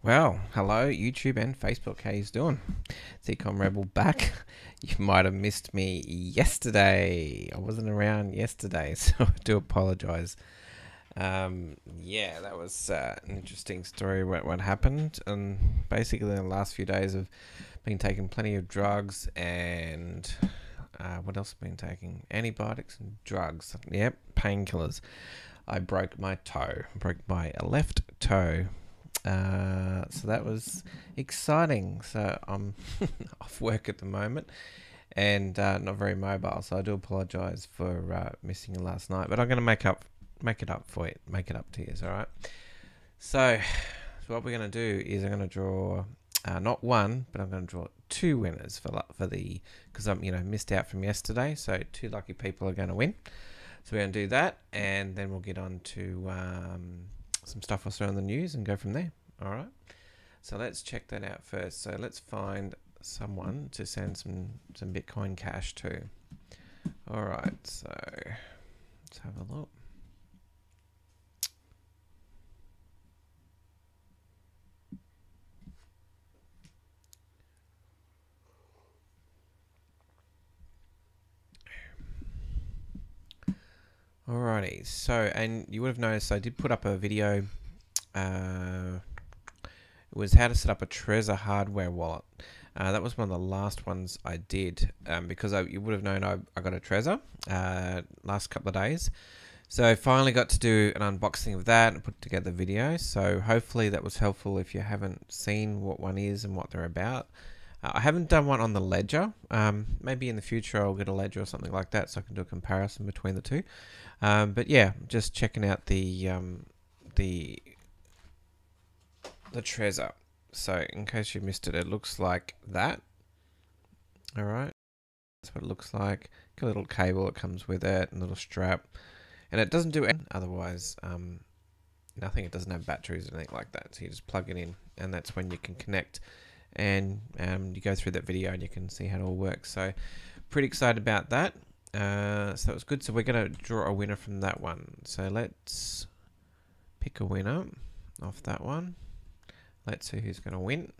Well, hello YouTube and Facebook. How you doing? It's Econ Rebel back. You might have missed me yesterday. I wasn't around yesterday, so I do apologize. Yeah, that was an interesting story. What happened? And basically, in the last few days, I've been taking plenty of drugs and what else have I been taking? Antibiotics and drugs. Yep, painkillers. I broke my toe. I broke my left toe. So that was exciting. So I'm off work at the moment and not very mobile. So I do apologise for missing you last night, but I'm going to make it up for you, make it up to you. All right. So what we're going to do is I'm going to draw not one, but I'm going to draw two winners for the because I'm missed out from yesterday. So two lucky people are going to win. So we're going to do that, and then we'll get on to some stuff I saw on the news and go from there. All right. So let's check that out first. So let's find someone to send some Bitcoin Cash to. All right. So let's have a look. Alrighty. So, and you would have noticed I did put up a video. It was how to set up a Trezor hardware wallet. That was one of the last ones I did because you would have known I got a Trezor last couple of days. So I finally got to do an unboxing of that and put together a video. So hopefully that was helpful if you haven't seen what one is and what they're about. I haven't done one on the ledger. Maybe in the future I'll get a ledger or something like that so I can do a comparison between the two. But yeah, just checking out the Trezor. So in case you missed it, it looks like that. All right, that's what it looks like. Got a little cable that comes with it, and a little strap, and it doesn't do anything otherwise. Nothing. It doesn't have batteries or anything like that. So you just plug it in, and that's when you can connect. And you go through that video, and you can see how it all works. So pretty excited about that. So that was good. So we're gonna draw a winner from that one. So let's pick a winner off that one. Let's see who's going to win.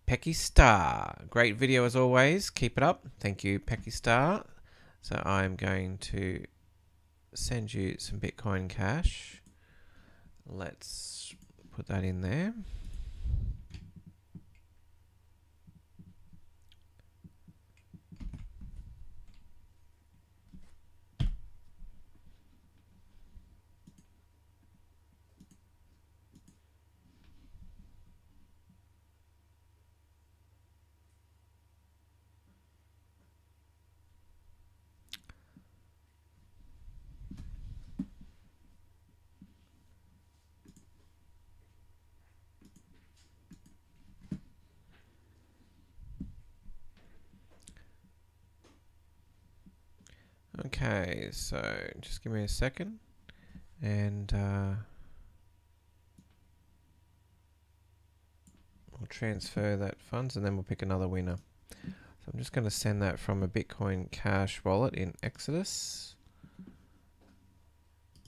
Pecky Star. Great video as always. Keep it up. Thank you, Pecky Star. So I'm going to send you some Bitcoin Cash. Let's put that in there. Okay, so just give me a second and we'll transfer that funds and then we'll pick another winner. So I'm just going to send that from a Bitcoin Cash wallet in Exodus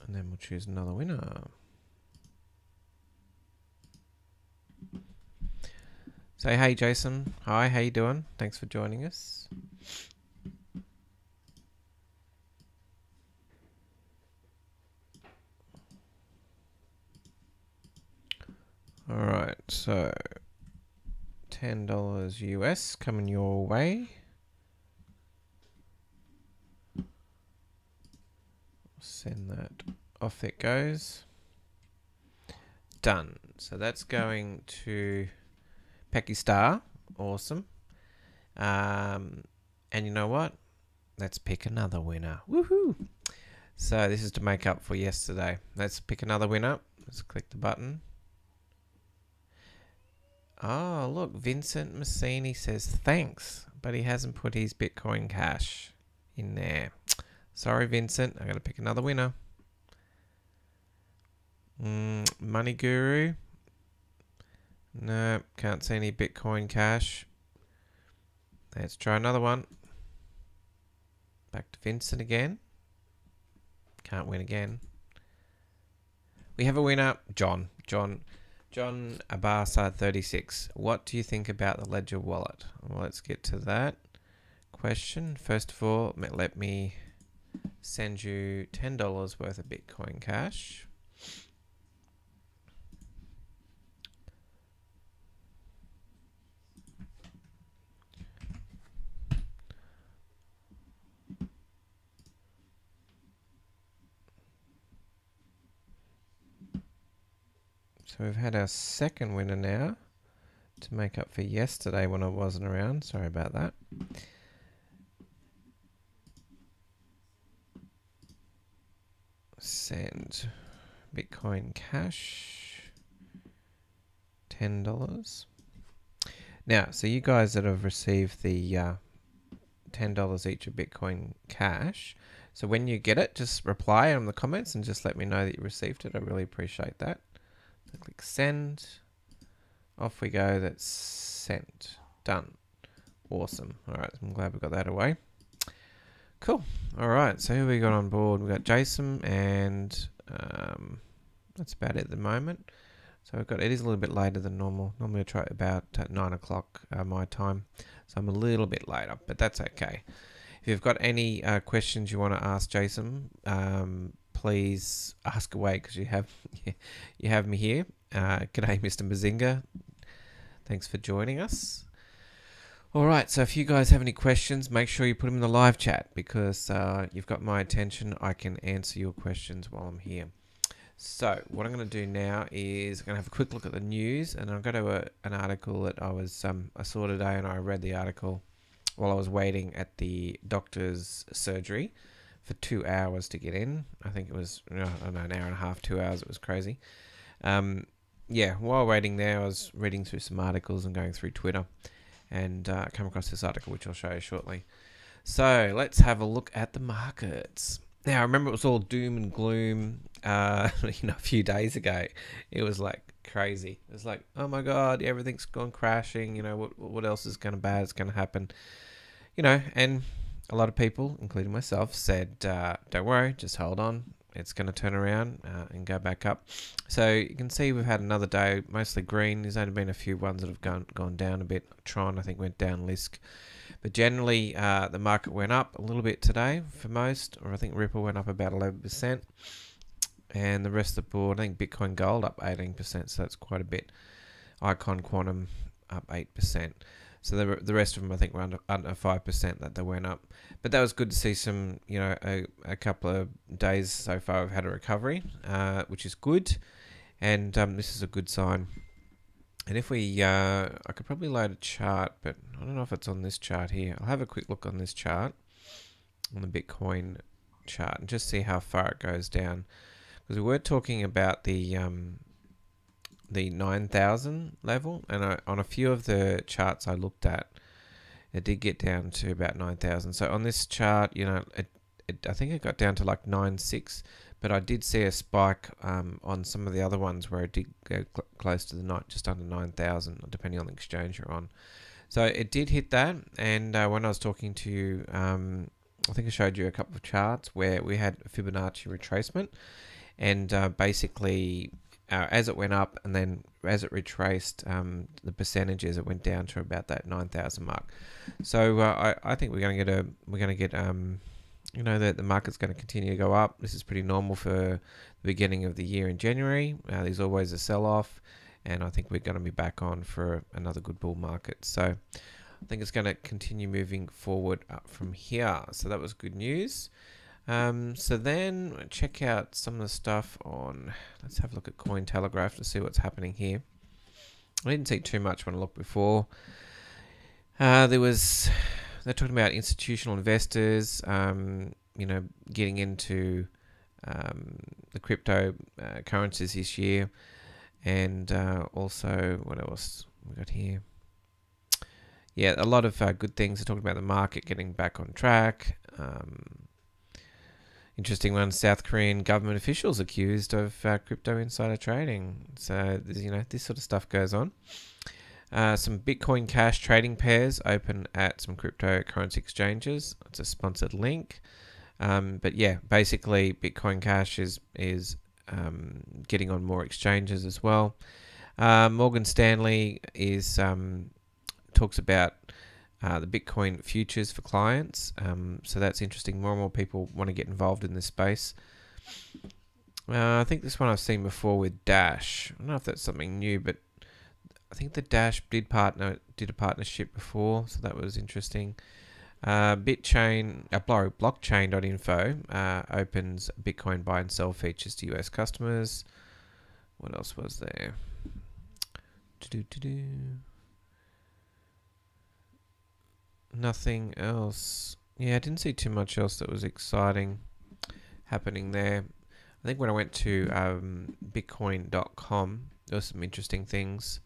and then we'll choose another winner. Say hey Jason. Hi, how you doing? Thanks for joining us. Alright, so $10 US coming your way. Send that, off it goes. Done. So that's going to Pecky Star. Awesome. And you know what? Let's pick another winner. Woohoo! So this is to make up for yesterday. Let's pick another winner. Let's click the button. Oh, look, Vincent Massini says thanks, but he hasn't put his Bitcoin Cash in there. Sorry, Vincent. I'm going to pick another winner. Money Guru. No, can't see any Bitcoin Cash. Let's try another one. Back to Vincent again. Can't win again. We have a winner, John. John John Abasa 36. What do you think about the Ledger wallet? Well, let's get to that question. First of all, let me send you $10 worth of Bitcoin Cash. So we've had our second winner now to make up for yesterday when I wasn't around. Sorry about that. Send Bitcoin Cash, $10. Now, so you guys that have received the $10 each of Bitcoin Cash, so when you get it, just reply on the comments and just let me know that you received it. I really appreciate that. So click send. Off we go. That's sent. Done. Awesome. All right. I'm glad we got that away. Cool. All right. So who we got on board? We got Jason, and that's about it at the moment. So we've got, it is a little bit later than normal. Normally I try at about 9 o'clock my time. So I'm a little bit later, but that's okay. If you've got any questions you want to ask Jason, please ask away, because you have me here. G'day, Mr. Mazinga. Thanks for joining us. All right, so if you guys have any questions, make sure you put them in the live chat, because you've got my attention. I can answer your questions while I'm here. So what I'm going to do now is I'm going to have a quick look at the news, and I'll go to an article that I saw today, and I read the article while I was waiting at the doctor's surgery for 2 hours to get in. I think it was, I don't know, an hour and a half, 2 hours. It was crazy. Yeah, while waiting there, I was reading through some articles and going through Twitter, and I came across this article, which I'll show you shortly. So let's have a look at the markets. Now, I remember it was all doom and gloom, a few days ago. It was like crazy. It was like, oh my God, everything's gone crashing. What else is going to happen? And a lot of people, including myself, said, don't worry, just hold on. It's going to turn around and go back up. So you can see we've had another day, mostly green. There's only been a few ones that have gone down a bit. Tron, I think, went down. Lisk. But generally, the market went up a little bit today for most, or I think Ripple went up about 11%. And the rest of the board, I think Bitcoin Gold up 18%, so that's quite a bit. Icon Quantum up 8%. So the rest of them, I think, were under 5% that they went up. But that was good to see some, a couple of days so far we've had a recovery, which is good. And this is a good sign. And if we, I could probably load a chart, but I don't know if it's on this chart here. I'll have a quick look on this chart, on the Bitcoin chart, and just see how far it goes down. Because we were talking about the 9,000 level, and on a few of the charts I looked at, it did get down to about 9,000. So on this chart, I think it got down to like 9.6, but I did see a spike on some of the other ones where it did go close to just under 9,000, depending on the exchange you're on. So it did hit that, and when I was talking to you, I think I showed you a couple of charts where we had a Fibonacci retracement, and basically as it went up and then as it retraced the percentages, it went down to about that 9,000 mark. So I think we're going to get that the market's going to continue to go up. This is pretty normal for the beginning of the year in January. There's always a sell-off, and I think we're going to be back on for another good bull market. So I think it's going to continue moving forward up from here. So that was good news. So then check out some of the stuff on, let's have a look at Telegraph to see what's happening here. I didn't see too much when I looked before. They're talking about institutional investors, getting into the crypto currencies this year, and also what else we got here? Yeah, a lot of good things. They're talking about the market getting back on track. Interesting one, South Korean government officials accused of crypto insider trading. So, this sort of stuff goes on. Some Bitcoin Cash trading pairs open at some cryptocurrency exchanges. It's a sponsored link. But yeah, basically Bitcoin Cash is getting on more exchanges as well. Morgan Stanley is talks about the Bitcoin futures for clients. So that's interesting. More and more people want to get involved in this space. I think this one I've seen before with Dash. I don't know if that's something new, but I think the Dash did a partnership before, so that was interesting. Blockchain.info opens Bitcoin buy and sell features to US customers. What else was there? Nothing else. Yeah, I didn't see too much else that was exciting happening there. I think when I went to bitcoin.com, there were some interesting things.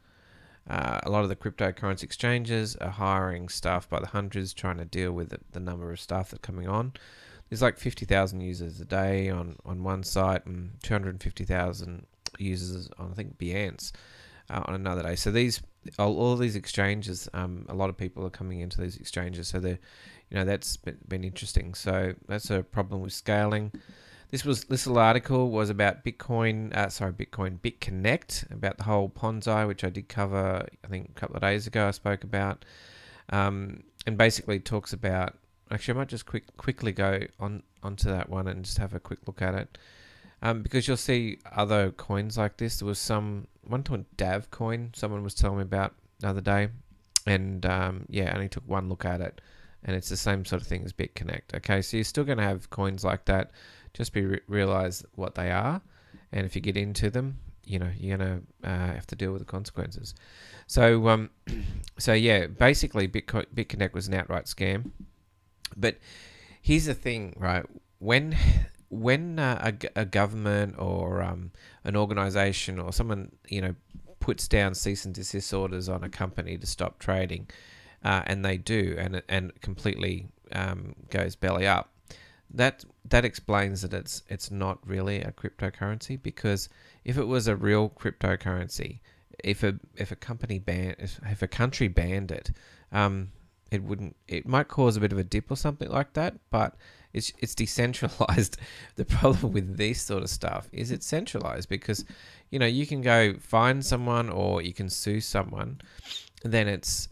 A lot of the cryptocurrency exchanges are hiring staff by the hundreds, trying to deal with the number of staff that are coming on. There's like 50,000 users a day on one site and 250,000 users on, I think, Binance on another day. So all these exchanges, a lot of people are coming into these exchanges. So that's been interesting. So that's a problem with scaling. This little article was about Bitcoin BitConnect, about the whole Ponzi, which I did cover, I think, a couple of days ago. I spoke about, and basically talks about. Actually, I might just quickly go onto that one and just have a quick look at it, because you'll see other coins like this. There was one to Dav coin someone was telling me about the other day, and I only took one look at it, and it's the same sort of thing as BitConnect. Okay, so you're still going to have coins like that. Just realize what they are, and if you get into them, you're gonna have to deal with the consequences. So, basically, BitConnect was an outright scam. But here's the thing, right? When a government or an organization or someone puts down cease and desist orders on a company to stop trading, and they do, and completely goes belly up. That explains that it's not really a cryptocurrency, because if it was a real cryptocurrency, if a country banned it, it might cause a bit of a dip or something like that, but it's decentralized. The problem with this sort of stuff is it's centralized, because you can go find someone or you can sue someone, and then it's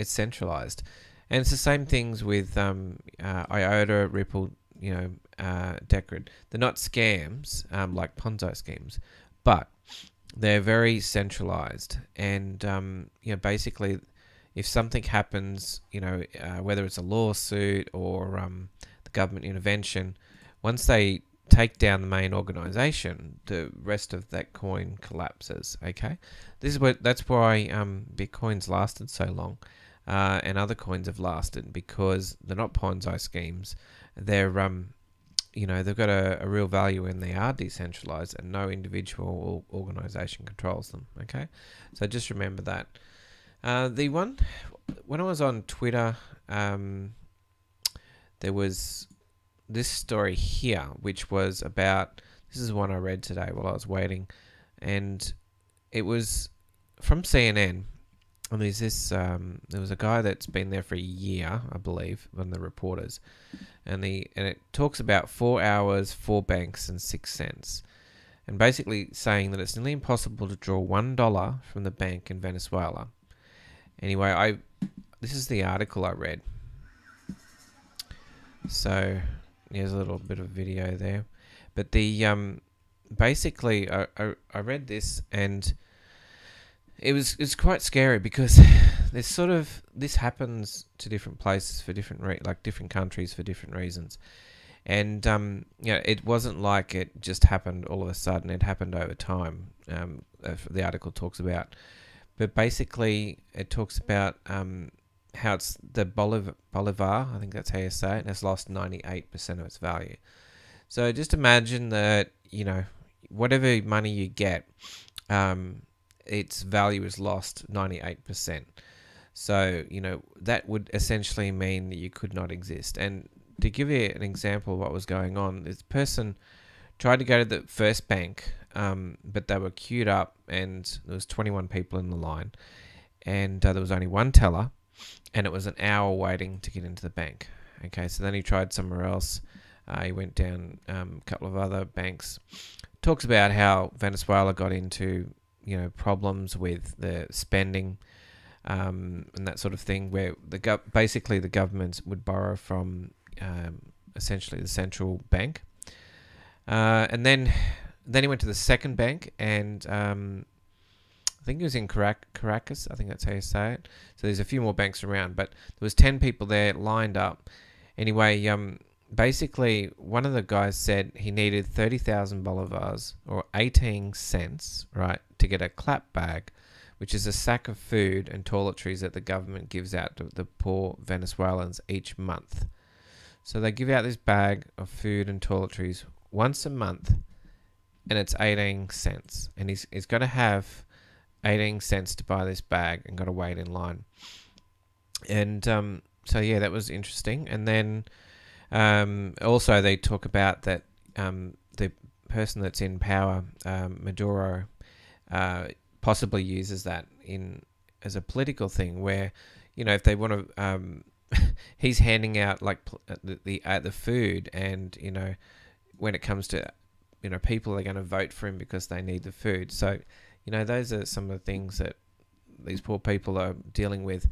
centralized. And it's the same things with IOTA, Ripple, Decred. They're not scams like Ponzi schemes, but they're very centralized. And basically, if something happens, whether it's a lawsuit or the government intervention, once they take down the main organization, the rest of that coin collapses. Okay, that's why Bitcoin's lasted so long, and other coins have lasted, because they're not Ponzi schemes. They're they've got a real value, and they are decentralized, and no individual or organization controls them. Okay, so just remember that. When I was on Twitter, there was this story here, which was about, this is one I read today while I was waiting, and it was from CNN. And there's this, there was a guy that's been there for a year, I believe, one of the reporters, and it talks about 4 hours, 4 banks, and 6 cents, and basically saying that it's nearly impossible to draw $1 from the bank in Venezuela. Anyway, this is the article I read. So here's a little bit of video there, but basically I read this, and it's quite scary, because this happens to different places for different countries for different reasons, and it wasn't like it just happened all of a sudden. It happened over time. The article talks about, but basically it talks about how it's the Bolivar, I think that's how you say it, has lost 98% of its value. So just imagine that whatever money you get, its value is lost 98%. So, that would essentially mean that you could not exist. And to give you an example of what was going on, this person tried to go to the first bank, but they were queued up, and there was 21 people in the line, and there was only one teller, and it was an hour waiting to get into the bank. Okay, so then he tried somewhere else. He went down a couple of other banks. Talks about how Venezuela got into problems with the spending and that sort of thing, where basically the governments would borrow from essentially the central bank, and then he went to the second bank, and I think it was in Caracas. I think that's how you say it. So there's a few more banks around, but there was 10 people there lined up. Anyway, basically one of the guys said he needed 30,000 bolivars, or 18 cents, right, to get a clap bag, which is a sack of food and toiletries that the government gives out to the poor Venezuelans each month. So they give out this bag of food and toiletries once a month, and it's 18 cents. And he's got to have 18 cents to buy this bag and got to wait in line. And so yeah, that was interesting. And then also they talk about that the person that's in power, Maduro, possibly uses that as a political thing, where if they want to he's handing out like the food, and when it comes to people are going to vote for him because they need the food. So those are some of the things that these poor people are dealing with.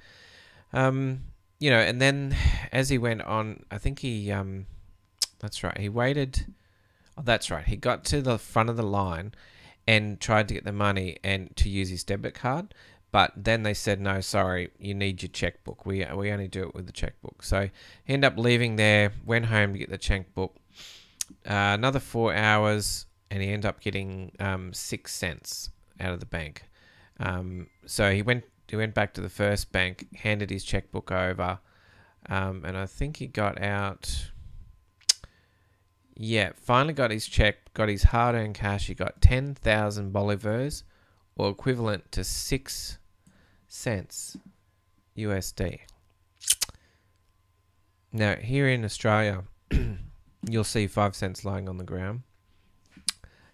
And then as he went on, I think he that's right, he waited. Oh, that's right, he got to the front of the line and tried to get the money and to use his debit card, but then they said, no, sorry, you need your checkbook. We only do it with the checkbook. So he ended up leaving there, went home to get the checkbook. Another 4 hours, and he ended up getting 6 cents out of the bank. So he went back to the first bank, handed his checkbook over, and I think he got out. Yeah, finally got his check, got his hard-earned cash. He got 10,000 bolivars, or equivalent to 6 cents USD. Now, here in Australia, you'll see 5 cents lying on the ground.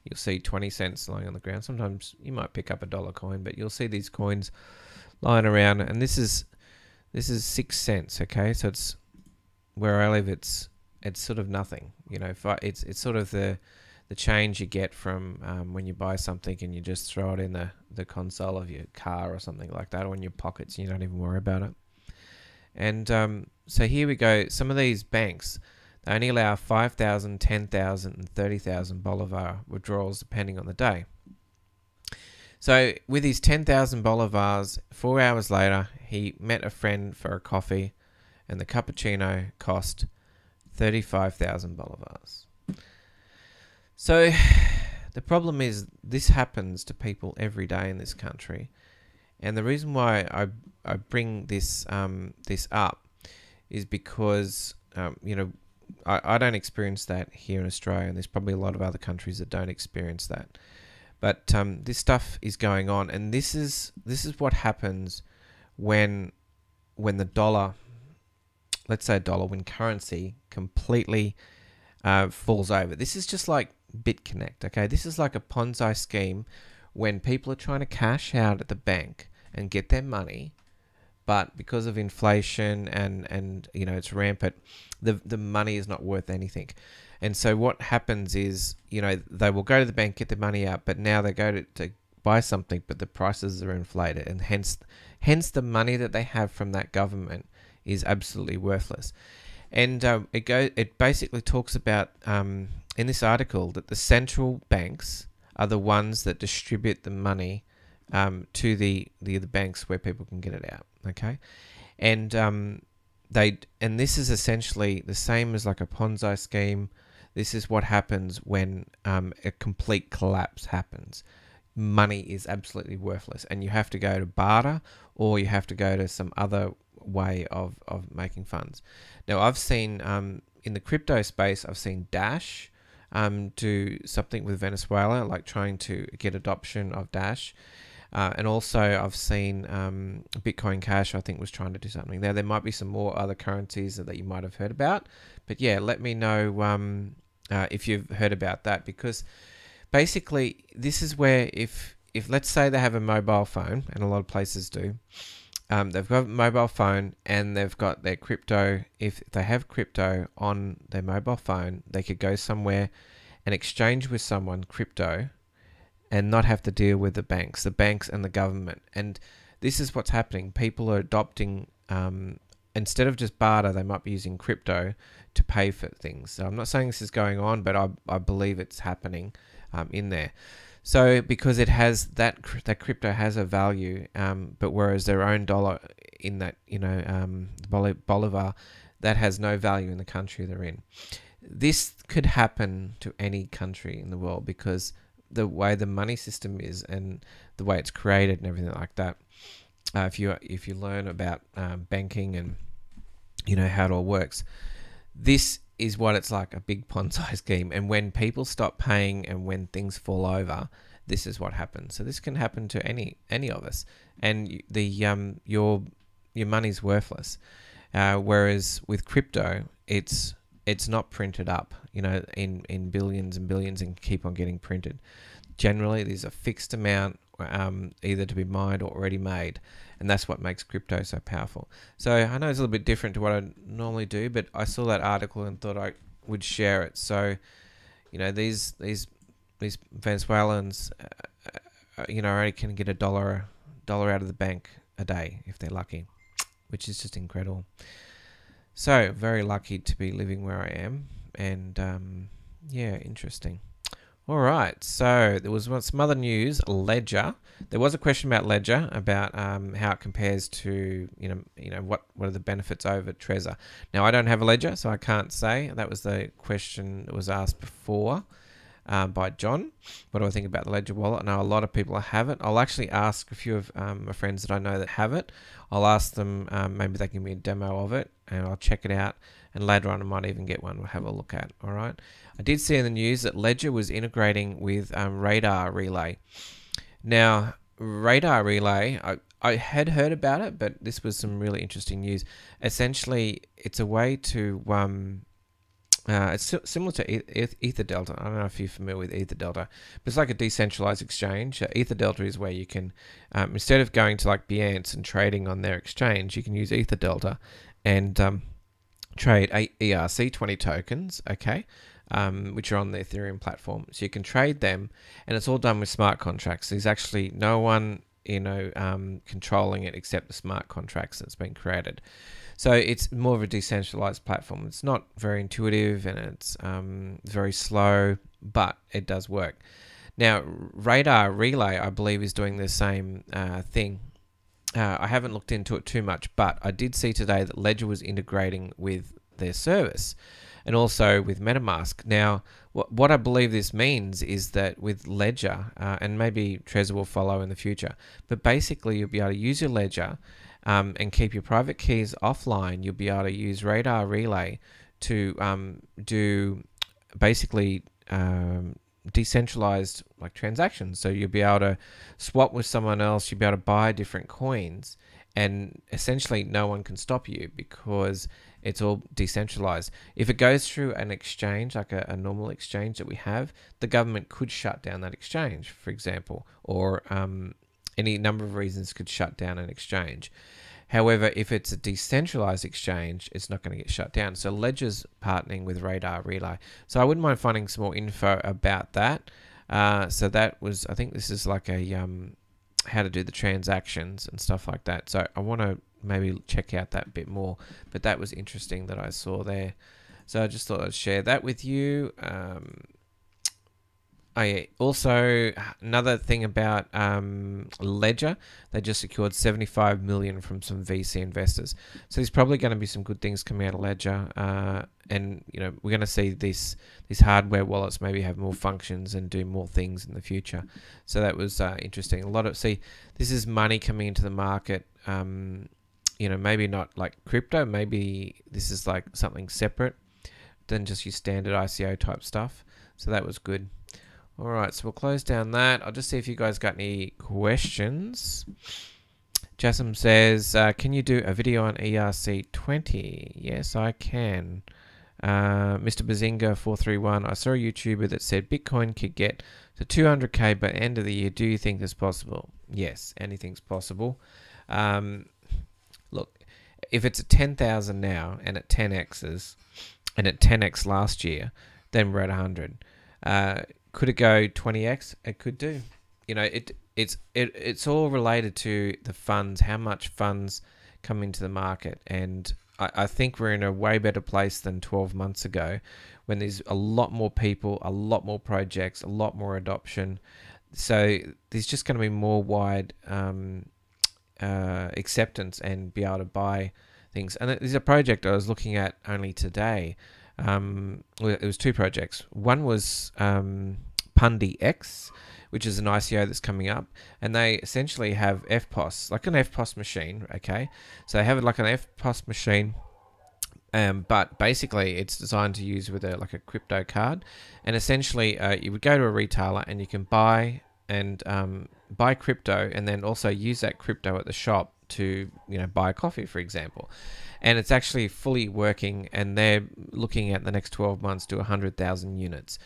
You'll see 20 cents lying on the ground. Sometimes you might pick up a dollar coin, but you'll see these coins lying around. And this is 6 cents. Okay, so it's where I live. It's sort of nothing. It's sort of the change you get from when you buy something and you just throw it in the console of your car or something like that, or in your pockets, and you don't even worry about it. And so here we go. Some of these banks, they only allow 5,000, 10,000, and 30,000 bolivar withdrawals depending on the day. So with his 10,000 bolivars, 4 hours later, he met a friend for a coffee, and the cappuccino cost 35,000 bolivars. So the problem is this happens to people every day in this country, and the reason why I bring this up is because I don't experience that here in Australia, and there's probably a lot of other countries that don't experience that. But this stuff is going on, and this is what happens when the dollar, let's say when currency completely falls over. This is just like BitConnect, okay? This is like a Ponzi scheme when people are trying to cash out at the bank and get their money, but because of inflation and it's rampant, the money is not worth anything. And so what happens is, they will go to the bank, get the money out, but now they go to buy something, but the prices are inflated, and hence the money that they have from that government is absolutely worthless. And it basically talks about in this article that the central banks are the ones that distribute the money to the banks where people can get it out. Okay, and this is essentially the same as like a Ponzi scheme. This is what happens when a complete collapse happens. Money is absolutely worthless, and you have to go to barter, or you have to go to some other way of making funds. Now, I've seen in the crypto space, I've seen Dash do something with Venezuela, like trying to get adoption of Dash. And also I've seen Bitcoin Cash, I think, was trying to do something there. There might be some more other currencies that you might have heard about. But yeah, let me know if you've heard about that, because basically this is where if let's say they have a mobile phone, and a lot of places do, they've got a mobile phone and they've got their crypto. If they have crypto on their mobile phone, they could go somewhere and exchange with someone crypto, and not have to deal with the banks and the government. And this is what's happening. People are adopting, instead of just barter, they might be using crypto to pay for things. So I'm not saying this is going on, but I believe it's happening in there. So because it has that crypto has a value, but whereas their own dollar in that, Bolivar, that has no value in the country they're in. This could happen to any country in the world because the way the money system is and the way it's created and everything like that. If you learn about banking and how it all works, this is what it's like, a big Ponzi scheme. And when people stop paying and when things fall over, this is what happens. So this can happen to any of us, and your money's worthless. Whereas with crypto, it's not printed up, in billions and billions and keep on getting printed. Generally, there's a fixed amount, either to be mined or already made, and that's what makes crypto so powerful. So I know it's a little bit different to what I normally do, but I saw that article and thought I would share it. So, these Venezuelans, only can get a dollar out of the bank a day if they're lucky, which is just incredible. So very lucky to be living where I am, and yeah, interesting. All right, so there was some other news. Ledger. There was a question about Ledger, about how it compares to what are the benefits over Trezor. Now I don't have a Ledger, so I can't say. That was the question that was asked before by John. What do I think about the Ledger wallet? I know a lot of people have it. I'll actually ask a few of my friends that I know that have it. I'll ask them, maybe they can give me a demo of it, and I'll check it out. And later on, I might even get one. We'll have a look at. All right. I did see in the news that Ledger was integrating with Radar Relay. Now, Radar Relay, I had heard about it, but this was some really interesting news. Essentially, it's a way to it's similar to EtherDelta. I don't know if you're familiar with EtherDelta, but it's like a decentralized exchange. EtherDelta is where you can, instead of going to like Binance and trading on their exchange, you can use EtherDelta and trade ERC20 tokens, okay, which are on the Ethereum platform. So you can trade them, and it's all done with smart contracts. There's actually no one, controlling it except the smart contracts that's been created. So it's more of a decentralized platform. It's not very intuitive, and it's very slow, but it does work. Now, Radar Relay, I believe, is doing the same thing. I haven't looked into it too much, but I did see today that Ledger was integrating with their service and also with MetaMask. Now, what I believe this means is that with Ledger, and maybe Trezor will follow in the future, but basically you'll be able to use your Ledger and keep your private keys offline. You'll be able to use Radar Relay to do basically decentralized like transactions. So you'll be able to swap with someone else, you'll be able to buy different coins, and essentially no one can stop you because it's all decentralized. If it goes through an exchange, like a normal exchange that we have, the government could shut down that exchange, for example, or any number of reasons could shut down an exchange. However, if it's a decentralized exchange, it's not going to get shut down. So Ledger's partnering with Radar Relay. So I wouldn't mind finding some more info about that. So that was, I think this is like a how to do the transactions and stuff like that. So I want to maybe check out that bit more. But that was interesting that I saw there. So I just thought I'd share that with you. Also, another thing about Ledger, they just secured $75 million from some VC investors. So there's probably going to be some good things coming out of Ledger, and we're going to see these hardware wallets maybe have more functions and do more things in the future. So that was interesting. This is money coming into the market. Maybe not like crypto. Maybe this is like something separate than just your standard ICO type stuff. So that was good. All right, so we'll close down that. I'll just see if you guys got any questions. Jasmine says, can you do a video on ERC20? Yes, I can. Mr. Bazinga431, I saw a YouTuber that said Bitcoin could get to 200K by the end of the year. Do you think that's possible? Yes, anything's possible. Look, if it's at 10,000 now and at 10x's and at 10x last year, then we're at 100. Could it go 20x? It could do. you know, it's all related to the funds, how much funds come into the market. And I think we're in a way better place than 12 months ago, when there's a lot more people, a lot more projects, a lot more adoption. So there's just going to be more wide acceptance and be able to buy things. And there's a project I was looking at only today. Well, it was two projects. One was PundiX, which is an ICO that's coming up, and they essentially have FPOS, like an FPOS machine. Okay, so they have like an FPOS machine, but basically it's designed to use with like a crypto card, and essentially you would go to a retailer and you can buy and buy crypto, and then also use that crypto at the shop to, you know, buy a coffee, for example. And it's actually fully working, and they're looking at the next 12 months to 100,000 units.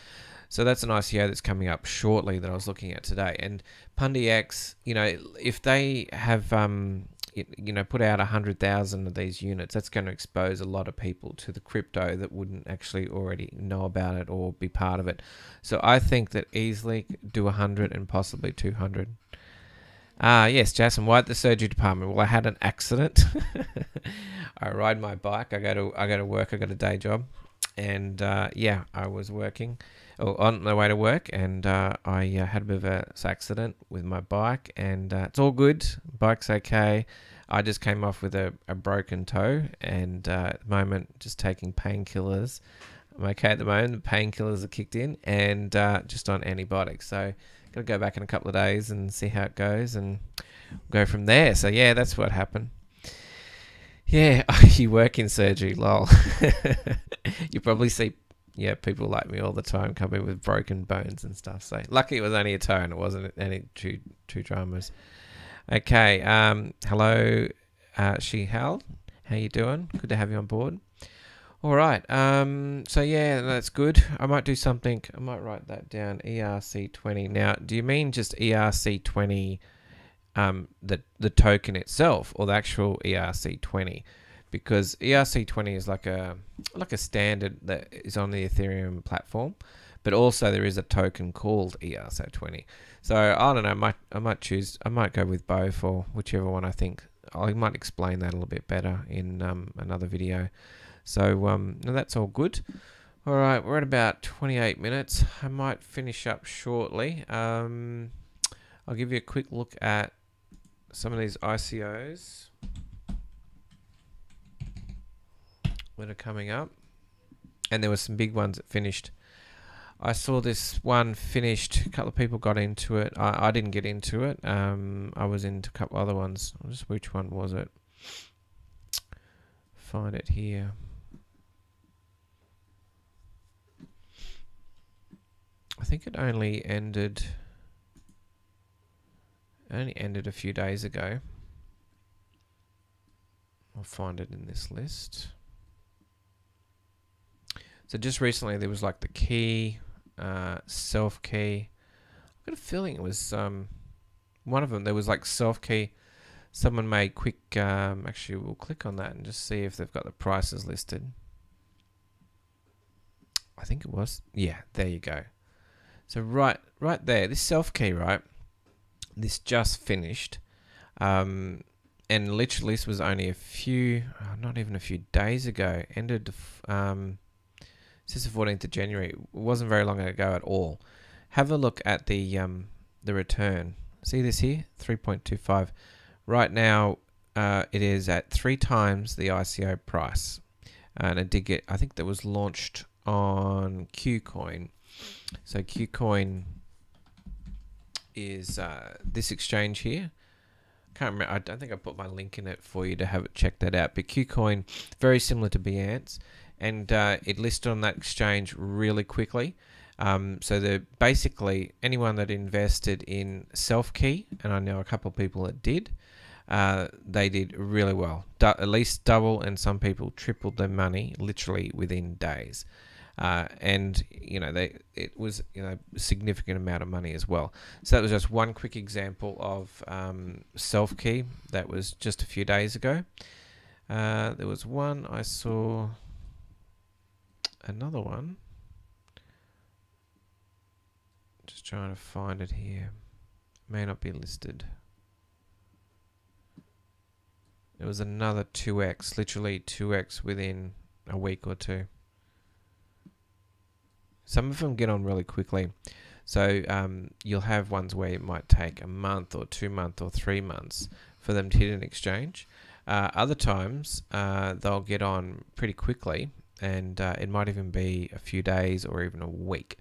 So that's an ICO that's coming up shortly that I was looking at today. And PundiX, you know, if they have, you know, put out 100,000 of these units, that's going to expose a lot of people to the crypto that wouldn't actually already know about it or be part of it. So I think that easily do 100 and possibly 200. Yes, Jason, why at the surgery department? Well, I had an accident. I ride my bike. I go to work. I got a day job, and yeah, I was working, on my way to work, and I had a bit of an accident with my bike, and it's all good. Bike's okay. I just came off with a broken toe, and at the moment, just taking painkillers. I'm okay at the moment. The painkillers are kicked in, and just on antibiotics. So got to go back in a couple of days and see how it goes, and go from there. So yeah, that's what happened. Yeah, you work in surgery, lol. You probably see, yeah, people like me all the time come in with broken bones and stuff. So lucky it was only a toe and it wasn't any two dramas. Okay, hello, Shihal. How you doing? Good to have you on board. All right. So yeah, that's good. I might do something. I might write that down. ERC20. Now, do you mean just ERC20? The token itself, or the actual ERC20? Because ERC20 is like a standard that is on the Ethereum platform, but also there is a token called ERC20. So I don't know. I might go with both, or whichever one I think. I might explain that a little bit better in another video. So no, that's all good. All right, we're at about 28 minutes. I might finish up shortly. I'll give you a quick look at some of these ICOs that are coming up, and there were some big ones that finished. I saw this one finished. A couple of people got into it. I didn't get into it. I was into a couple other ones. Just which one was it? Find it here. I think it only ended a few days ago. I'll find it in this list. So just recently there was like the key, Selfkey. I've got a feeling it was one of them. There was like Selfkey. Someone made quick. Actually, we'll click on that and just see if they've got the prices listed. I think it was. Yeah, there you go. So right there, this Selfkey, right? This just finished, and literally this was only a few, not even a few days ago. Ended since the 14th of January. It wasn't very long ago at all. Have a look at the return. See this here, 3.25. Right now, it is at 3 times the ICO price, and it did get. I think that was launched on KuCoin. So KuCoin is this exchange here. Can't remember. I don't think I put my link in it for you to have it check that out. But KuCoin, very similar to Binance, and it listed on that exchange really quickly. So they're basically anyone that invested in Selfkey, and I know a couple of people that did, they did really well. At least double, and some people tripled their money literally within days. And you know it was a significant amount of money as well. So that was just one quick example of Selfkey that was just a few days ago. There was one I saw, another one. Just trying to find it here. may not be listed. It was another 2x, literally 2x within a week or two. Some of them get on really quickly. So you'll have ones where it might take a month or 2 months or 3 months for them to hit an exchange. Other times they'll get on pretty quickly, and it might even be a few days or even a week.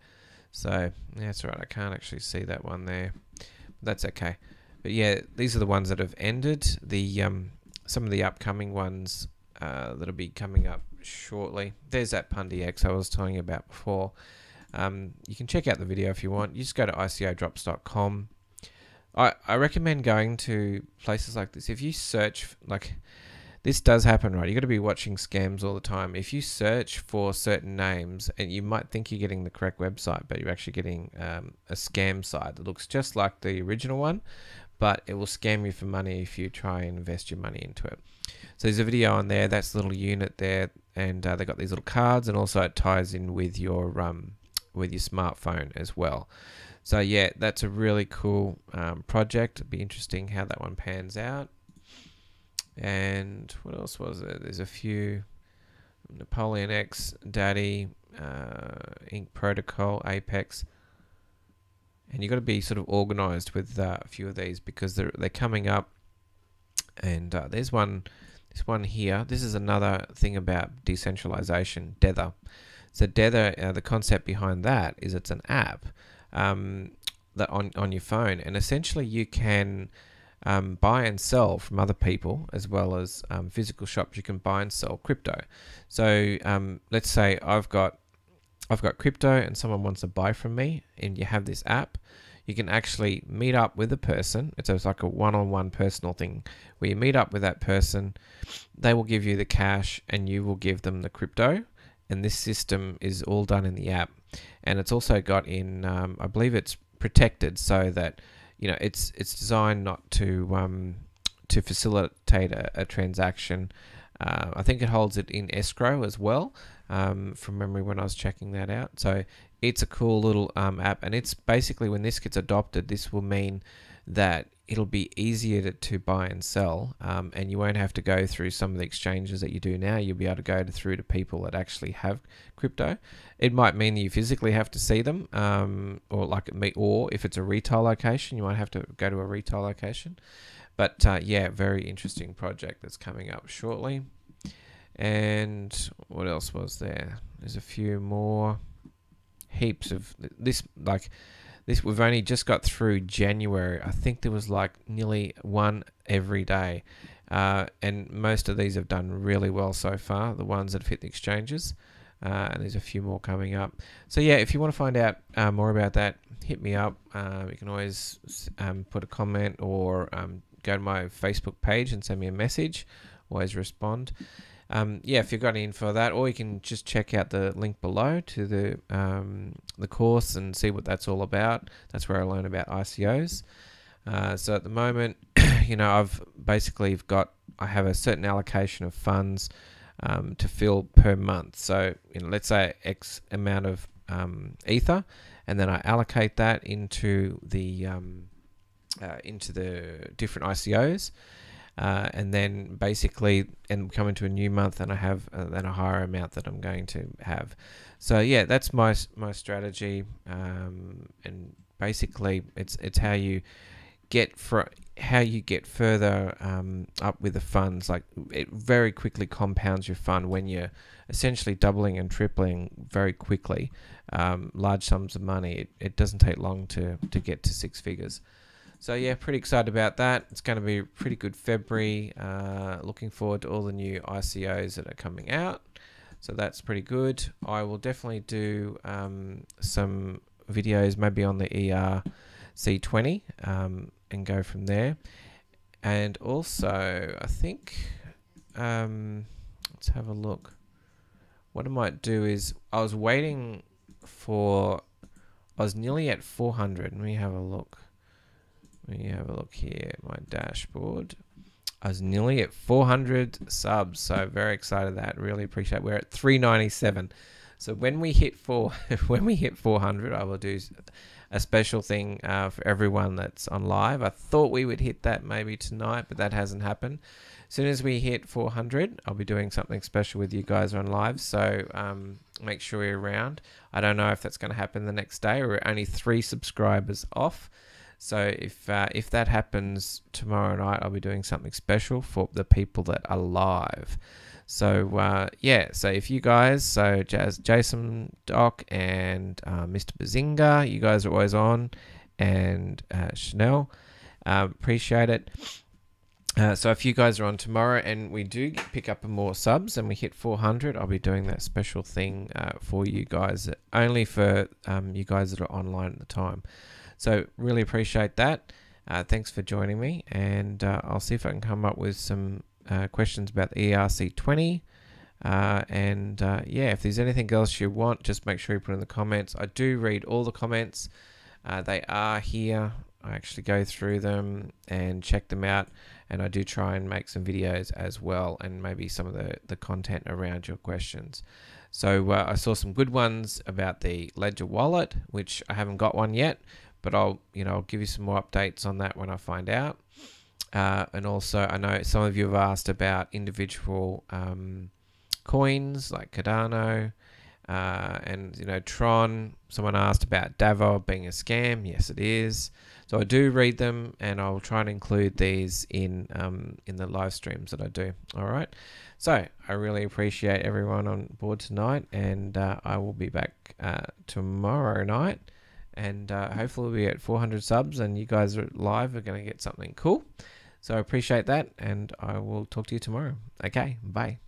So yeah, that's right, I can't actually see that one there, but that's okay. But yeah, these are the ones that have ended. The some of the upcoming ones that'll be coming up shortly. There's that PundiX I was telling you about before. You can check out the video if you want. You just go to icodrops.com. I recommend going to places like this. If you search, like, this does happen, right? You got to be watching scams all the time. If you search for certain names, and you might think you're getting the correct website, but you're actually getting a scam site that looks just like the original one, but it will scam you for money if you try and invest your money into it. So there's a video on there. That's the little unit there, and they got these little cards, and also it ties in with your smartphone as well. So yeah, that's a really cool project. It'll be interesting how that one pans out. And what else was there? There's a few: Napoleon X, Daddy, Ink Protocol, Apex. And you've got to be sort of organized with a few of these because they're coming up. And there's one, this one here. This is another thing about decentralization, Tether. So Tether, the concept behind that is it's an app that on your phone, and essentially you can buy and sell from other people, as well as physical shops. You can buy and sell crypto. So let's say I've got crypto and someone wants to buy from me, and you have this app. You can actually meet up with a person. It's like a one-on-one personal thing where you meet up with that person. They will give you the cash and you will give them the crypto. And this system is all done in the app. And it's also got in, I believe it's protected so that, you know, it's designed not to facilitate a transaction. I think it holds it in escrow as well, from memory when I was checking that out. So it's a cool little app, and it's basically, when this gets adopted, this will mean that it'll be easier to buy and sell, and you won't have to go through some of the exchanges that you do now. You'll be able to go through to people that actually have crypto. It might mean that you physically have to see them, or if it's a retail location, you might have to go to a retail location. But yeah, very interesting project that's coming up shortly. And what else was there? There's a few more, heaps of this. Like this, we've only just got through January. I think there was like nearly one every day, and most of these have done really well so far, the ones that have hit the exchanges. And there's a few more coming up. So yeah, if you want to find out more about that, hit me up. You can always put a comment, or go to my Facebook page and send me a message. Always respond. Yeah, if you've got any info for that, or you can just check out the link below to the course and see what that's all about. That's where I learn about ICOs. So at the moment, you know, I have a certain allocation of funds to fill per month. So, you know, let's say X amount of Ether, and then I allocate that into the different ICOs. And then basically, and come into a new month, and I have then a higher amount that I'm going to have. So yeah, that's my strategy, and basically it's how you get further up with the funds. Like, it very quickly compounds your fund when you're essentially doubling and tripling very quickly large sums of money. It doesn't take long to get to 6 figures. So yeah, pretty excited about that. It's going to be a pretty good February. Looking forward to all the new ICOs that are coming out. So that's pretty good. I will definitely do some videos maybe on the ERC20 and go from there. And also, I think, let's have a look. What I might do is, I was nearly at 400. Let me have a look. Let me have a look here at my dashboard. I was nearly at 400 subs, so very excited that. Really appreciate it. We're at 397. So when we hit 400, I will do a special thing for everyone that's on live. I thought we would hit that maybe tonight, but that hasn't happened. As soon as we hit 400, I'll be doing something special with you guys on live. So make sure you're around. I don't know if that's going to happen the next day. We're only 3 subscribers off. So if that happens tomorrow night, I'll be doing something special for the people that are live. So yeah, so if you guys, so Jason, Doc, and Mr. Bazinga, you guys are always on, and Chanel, appreciate it. So if you guys are on tomorrow and we do pick up more subs and we hit 400, I'll be doing that special thing for you guys, only for you guys that are online at the time. So really appreciate that. Thanks for joining me, and I'll see if I can come up with some questions about the ERC20. Yeah, if there's anything else you want, just make sure you put in the comments. I do read all the comments. They are here. I actually go through them and check them out, and I do try and make some videos as well, and maybe some of the content around your questions. So I saw some good ones about the Ledger wallet, which I haven't got one yet, but I'll give you some more updates on that when I find out. And also, I know some of you have asked about individual coins like Cardano and Tron. Someone asked about Davo being a scam. Yes, it is. So I do read them, and I'll try and include these in the live streams that I do. All right. So I really appreciate everyone on board tonight, and I will be back tomorrow night, and hopefully we'll be at 400 subs, and you guys are live are going to get something cool. So I appreciate that, and I will talk to you tomorrow. Okay, bye.